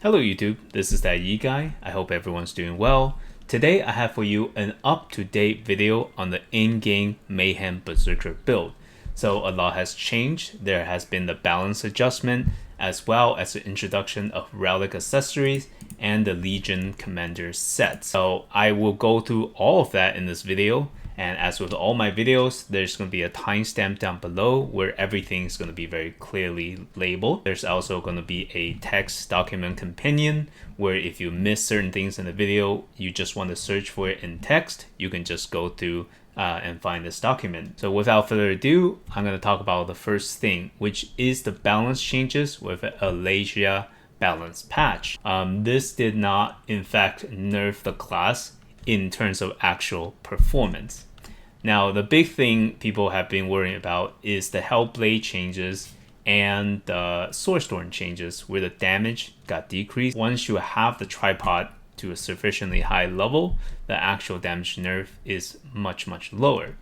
Hello YouTube, this is that Yi guy. I hope everyone's doing well. Today I have for you an up-to-date video on the in-game Mayhem Berserker build. So a lot has changed. There has been the balance adjustment as well as the introduction of Relic accessories and the Legion Commander set. So I will go through all of that in this video. And as with all my videos, there's going to be a timestamp down below where everything is going to be very clearly labeled. There's also going to be a text document companion where if you miss certain things in the video, you just want to search for it in text, you can just go through and find this document. So without further ado, I'm going to talk about the first thing, which is the balance changes with a Lychee balance patch. This did not, in fact, nerf the class in terms of actual performance. Now, the big thing people have been worrying about is the Hellblade changes and the Swordstorm changes where the damage got decreased. Once you have the tripod to a sufficiently high level, the actual damage nerf is much lower.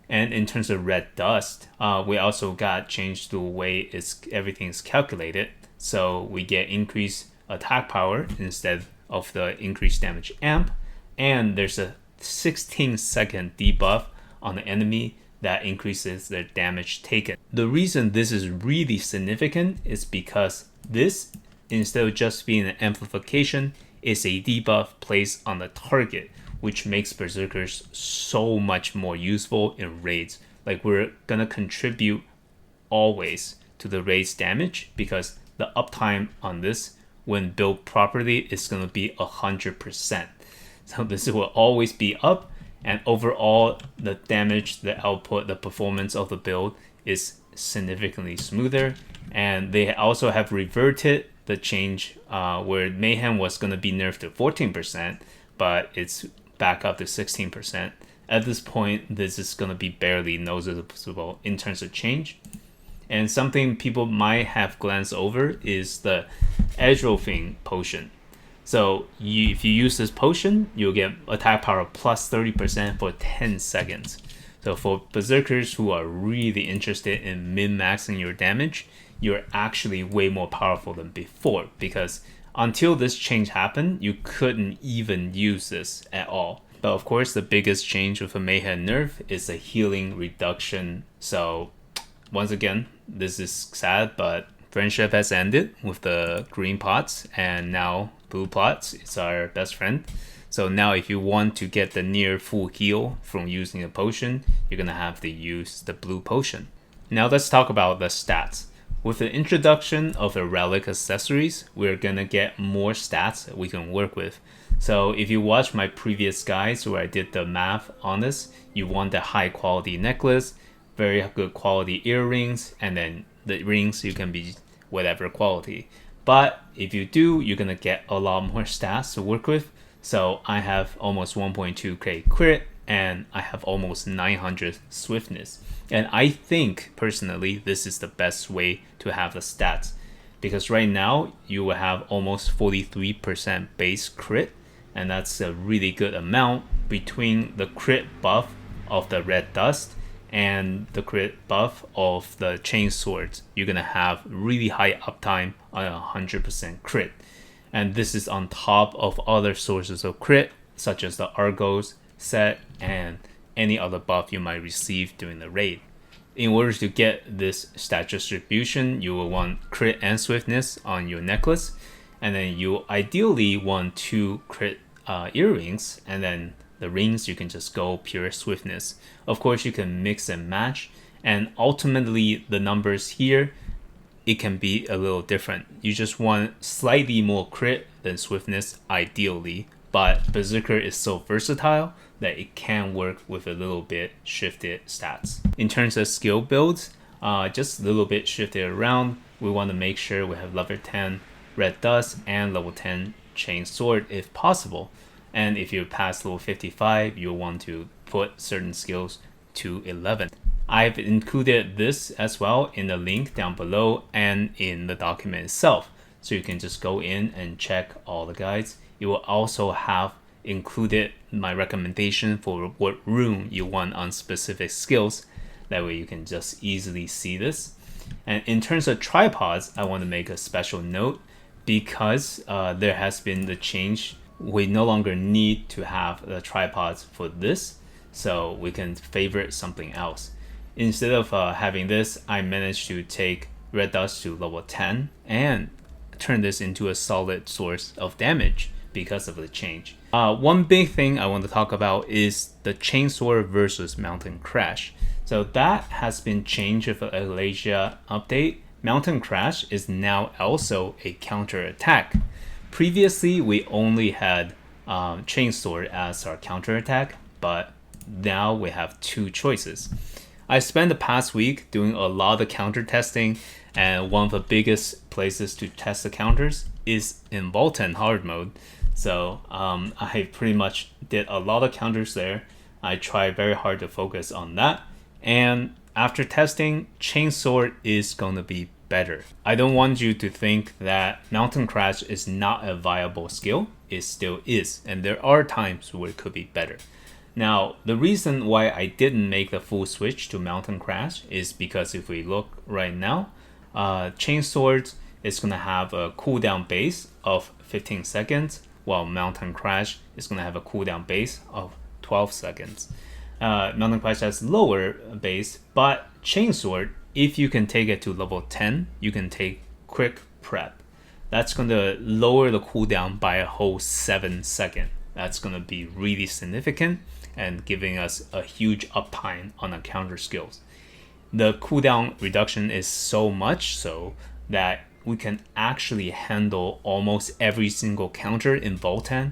And in terms of red dust, we also got changed the way everything is calculated. So we get increased attack power instead of the increased damage amp. And there's a 16-second debuff on the enemy that increases their damage taken. The reason this is really significant is because this, instead of just being an amplification, is a debuff placed on the target, which makes Berserkers so much more useful in raids. Like, we're gonna contribute always to the raid's damage because the uptime on this, when built properly, is gonna be 100%. So this will always be up, and overall the damage, the output, the performance of the build is significantly smoother. And they also have reverted the change where Mayhem was going to be nerfed to 14%, but it's back up to 16%. At this point, this is going to be barely noticeable in terms of change. And something people might have glanced over is the Engraving potion. So if you use this potion, you'll get attack power plus 30% for 10 seconds. So for Berserkers who are really interested in min-maxing your damage, you're actually way more powerful than before, because until this change happened, you couldn't even use this at all. But of course, the biggest change with a Mayhem nerf is the healing reduction. So once again, this is sad, but friendship has ended with the green pots, and now blue pots is our best friend. So now if you want to get the near full heal from using a potion, you're gonna have to use the blue potion. Now let's talk about the stats. With the introduction of the Relic accessories, we're gonna get more stats that we can work with. So if you watch my previous guides where I did the math on this, you want the high quality necklace, very good quality earrings, and then the rings you can be whatever quality. But if you do, you're gonna get a lot more stats to work with. So I have almost 1.2k crit and I have almost 900 swiftness. And I think personally this is the best way to have the stats, because right now you will have almost 43% base crit, and that's a really good amount between the crit buff of the red dust and the crit buff of the chain swords. You're gonna have really high uptime on 100% crit, and this is on top of other sources of crit such as the Argos set and any other buff you might receive during the raid. In order to get this stat distribution, you will want crit and swiftness on your necklace, and then you ideally want 2 crit earrings, and then the rings you can just go pure swiftness. Of course, you can mix and match, and ultimately the numbers here, it can be a little different. You just want slightly more crit than swiftness ideally, but Berserker is so versatile that it can work with a little bit shifted stats. In terms of skill builds, just a little bit shifted around. We want to make sure we have level 10 red dust and level 10 chain sword if possible. And if you pass level 55, you'll want to put certain skills to 11. I've included this as well in the link down below and in the document itself, so you can just go in and check all the guides. It will also have included my recommendation for what rune you want on specific skills. That way you can just easily see this. And in terms of tripods, I want to make a special note because there has been the change, we no longer need to have the tripods for this, so we can favorite something else. Instead of having this, I managed to take red dust to level 10 and turn this into a solid source of damage because of the change. One big thing I want to talk about is the Chainsword versus Mountain Crash. So that has been changed with the Asia update. Mountain Crash is now also a counter attack. Previously, we only had Chainsword as our counter attack, but now we have two choices. I spent the past week doing a lot of counter testing, and one of the biggest places to test the counters is in Valtan hard mode. So I pretty much did a lot of counters there. I tried very hard to focus on that, and after testing, Chainsword is going to be better. I don't want you to think that Mountain Crash is not a viable skill. It still is, and there are times where it could be better. Now, the reason why I didn't make the full switch to Mountain Crash is because if we look right now, Chainsword is going to have a cooldown base of 15 seconds, while Mountain Crash is going to have a cooldown base of 12 seconds. Mountain Crash has lower base, but Chainsword, if you can take it to level 10, you can take quick prep. That's going to lower the cooldown by a whole 7 seconds. That's going to be really significant and giving us a huge uptime on our counter skills. The cooldown reduction is so much so that we can actually handle almost every single counter in Valtan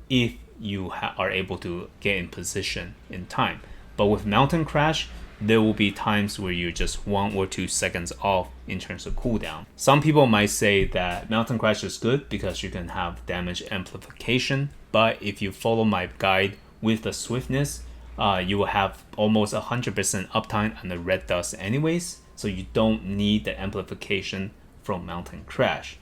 if you are able to get in position in time. But with Mountain Crash, there will be times where you're just 1 or 2 seconds off in terms of cooldown. Some people might say that Mountain Crash is good because you can have damage amplification, but if you follow my guide with the swiftness, you will have almost 100% uptime on the red dust anyways, so you don't need the amplification from Mountain Crash.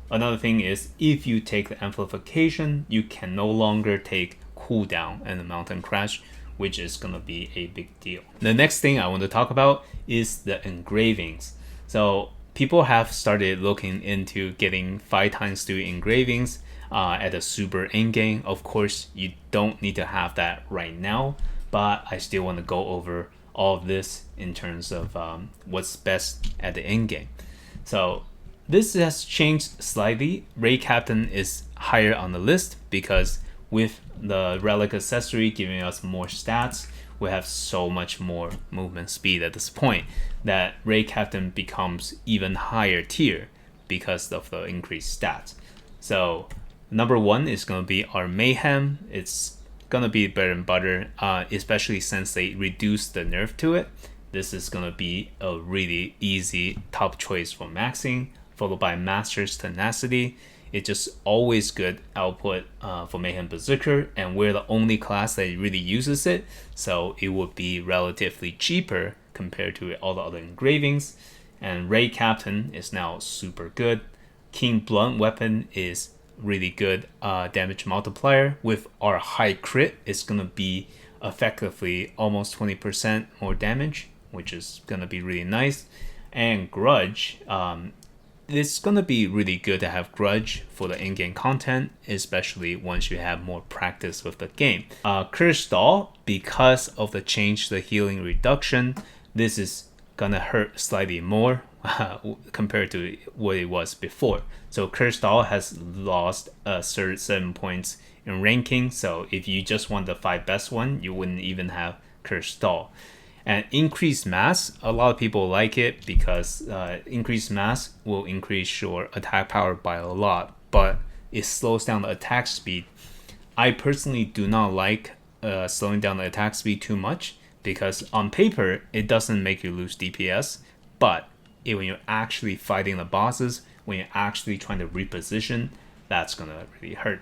Another thing is, if you take the amplification, you can no longer take cooldown in the Mountain Crash, which is going to be a big deal. The next thing I want to talk about is the engravings. So people have started looking into getting 5x2 engravings at a super endgame. Of course, you don't need to have that right now, but I still want to go over all of this in terms of what's best at the endgame. So this has changed slightly. Ray Captain is higher on the list because with the Relic accessory giving us more stats, we have so much more movement speed at this point that Ray Captain becomes even higher tier because of the increased stats. So number 1 is going to be our Mayhem. It's going to be bread and butter, especially since they reduced the nerf to it. This is going to be a really easy top choice for maxing, followed by Master's Tenacity. It's just always good output for Mayhem Berserker, and we're the only class that really uses it, so it would be relatively cheaper compared to all the other engravings. And Ray Captain is now super good. King Blunt Weapon is really good damage multiplier. With our high crit, it's going to be effectively almost 20% more damage, which is going to be really nice. And Grudge, it's going to be really good to have Grudge for the in-game content, especially once you have more practice with the game. Curse Doll, because of the change to the healing reduction, this is going to hurt slightly more compared to what it was before. So Curse Doll has lost 7 points in ranking, so if you just want the 5 best one, you wouldn't even have Curse Doll. And increased mass, a lot of people like it because increased mass will increase your attack power by a lot, but it slows down the attack speed. I personally do not like slowing down the attack speed too much because on paper, it doesn't make you lose DPS, but when you're actually fighting the bosses, when you're actually trying to reposition, that's going to really hurt.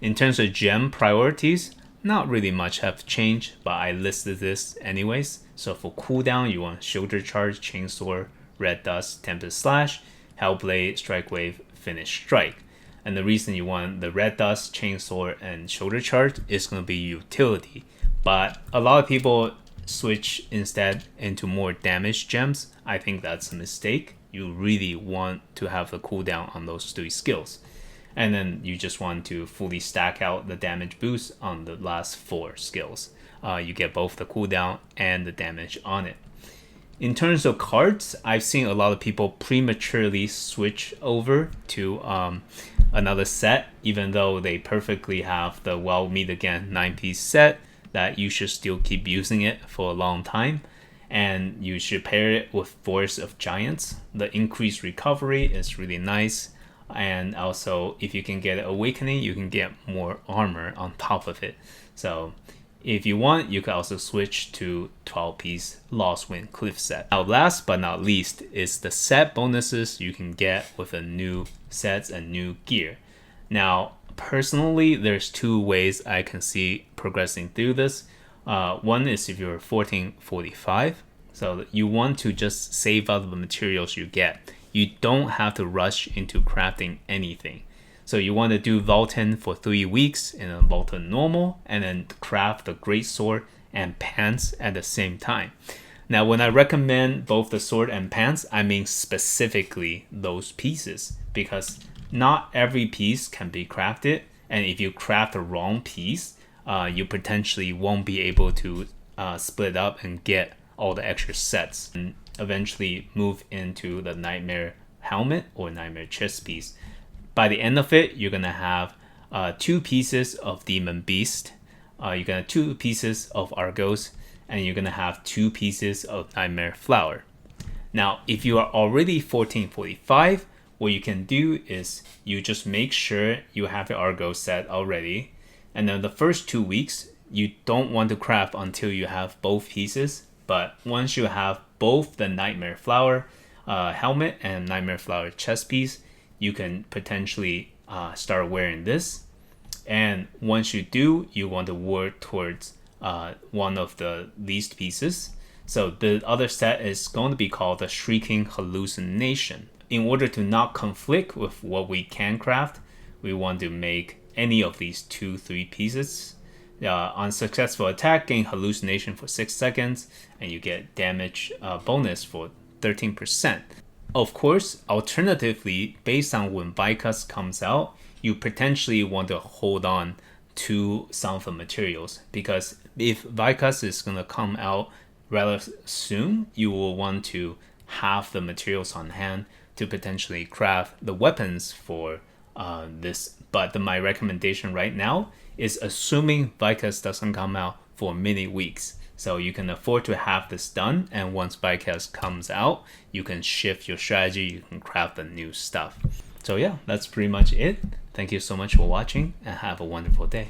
In terms of gem priorities, not really much have changed, but I listed this anyways. So for cooldown, you want Shoulder Charge, Chainsword, Red Dust, Tempest Slash, Hellblade, Strike Wave, Finish Strike. And the reason you want the Red Dust, Chainsword, and Shoulder Charge is going to be utility. But a lot of people switch instead into more damage gems. I think that's a mistake. you really want to have the cooldown on those 3 skills. And then you just want to fully stack out the damage boost on the last 4 skills. You get both the cooldown and the damage on it. In terms of cards, I've seen a lot of people prematurely switch over to another set, even though they perfectly have the Well Meet Again 9-piece set, that you should still keep using it for a long time. And you should pair it with Force of Giants. The increased recovery is really nice. And also, if you can get Awakening, you can get more armor on top of it. So if you want, you can also switch to 12-piece Lost Wind Cliff set. Now, last but not least is the set bonuses you can get with the new sets and new gear. Now, personally, there's 2 ways I can see progressing through this. One is if you're 1445, so you want to just save out the materials you get. You don't have to rush into crafting anything. So you want to do Valtan for 3 weeks in a Valtan normal, and then craft the great sword and pants at the same time. Now, when I recommend both the sword and pants, I mean specifically those pieces, because not every piece can be crafted, and if you craft the wrong piece, you potentially won't be able to split up and get all the extra sets, and eventually move into the Nightmare helmet or Nightmare chest piece. By the end of it, you're gonna have 2 pieces of Demon Beast, you're gonna have 2 pieces of Argos, and you're gonna have 2 pieces of Nightmare Flower. Now, if you are already 1445, what you can do is you just make sure you have your Argos set already, and then the first 2 weeks, you don't want to craft until you have both pieces. But once you have both the Nightmare Flower helmet and Nightmare Flower chest piece, you can potentially start wearing this. And once you do, you want to work towards one of the least pieces. So the other set is going to be called the Shrieking Hallucination. In order to not conflict with what we can craft, we want to make any of these 2-3 pieces. On successful attack, gain hallucination for 6 seconds, and you get damage bonus for 13%. Of course, alternatively, based on when Vicus comes out, you potentially want to hold on to some of the materials, because if Vicus is going to come out rather soon, you will want to have the materials on hand to potentially craft the weapons for this. But my recommendation right now is assuming Vicus doesn't come out for many weeks. So you can afford to have this done, and once Vicus comes out, you can shift your strategy, you can craft the new stuff. So yeah, that's pretty much it. Thank you so much for watching, and have a wonderful day.